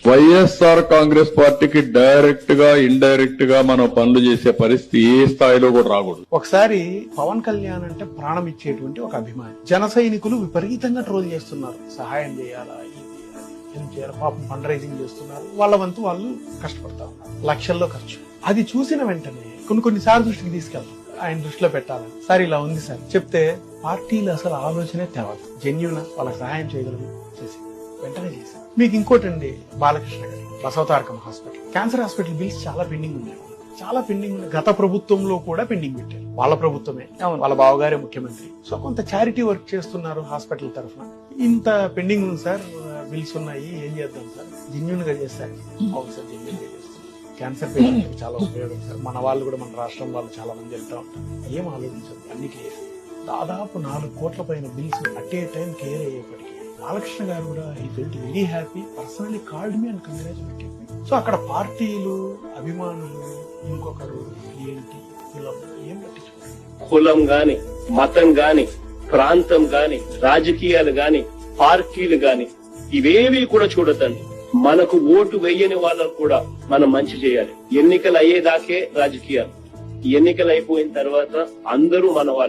వైఎస్ఆర్ కాంగ్రెస్ పార్టీకి డైరెక్ట్ గా ఇండైరెక్ట్ గా మనం పనులు చేసే పరిస్థితి ఏ స్థాయిలో కూడా రాకూడదు. ఒకసారి పవన్ కళ్యాణ్ అంటే ప్రాణం ఇచ్చేటువంటి ఒక అభిమాని. జన సైనికులు విపరీతంగా ట్రోల్ చేస్తున్నారు. సహాయం చేయాలా, ఏం చేయాలి, పాపం ఫండ్ రైజింగ్ చేస్తున్నారు. వాళ్ళ వంతు వాళ్ళు కష్టపడతా ఉన్నారు, లక్షల్లో ఖర్చు. అది చూసిన వెంటనే కొన్నిసార్లు దృష్టికి తీసుకెళ్తాం, ఆయన దృష్టిలో పెట్టాలని. సార్ ఇలా ఉంది సార్ చెప్తే పార్టీలు అసలు ఆలోచనే తెలవదు. జెన్యూన్ వాళ్ళకి సహాయం చేయగలము చేసి వెంటనే చేశారు. మీకు ఇంకోటండి, బాలకృష్ణ గారి Basavatarakam hospital, cancer hospital bills చాలా పెండింగ్ ఉన్నాయి. గత ప్రభుత్వంలో కూడా పెండింగ్ పెట్టారు. వాళ్ళ ప్రభుత్వమే, వాళ్ళ బావగారే ముఖ్యమంత్రి. సో కొంత చారిటీ వర్క్ చేస్తున్నారు హాస్పిటల్ తరఫున. ఇంత పెండింగ్ ఉంది సార్, బిల్స్ ఉన్నాయి, ఏం చేద్దాం సార్, జెన్యూన్ గా చేస్తారు. అవును సార్, జెన్యూన్ గా చేస్తారు. క్యాన్సర్ పేషెంట్ చాలా ఉపయోగం సార్. మన వాళ్ళు కూడా, మన రాష్ట్రం వాళ్ళు చాలా మంది వెళ్తా ఉంటారు. ఏం ఆలోచించదు, అన్ని క్లియర్. దాదాపు 4 కోట్ల పైన bills at a time clear అయ్యేప్పటికీ బాలకృష్ణ గారు కూడా ఈ felt very happy, personally called me and congratulated me. So అక్కడ పార్టీలు, అభిమానులు, ఇంకొకరు ఏంటి ఏం పట్టించుకోవాలి. కులం గాని, మతం గాని, ప్రాంతం గాని, రాజకీయాలు గాని, పార్టీలు గాని, ఇవేవి కూడా చూడదండి. మనకు ఓటు వేయని వాళ్ళకు కూడా మనం మంచి చేయాలి. ఎన్నికలు అయ్యేదాకే రాజకీయాలు. ఎన్నికలు అయిపోయిన తర్వాత అందరూ మన వాళ్ళు.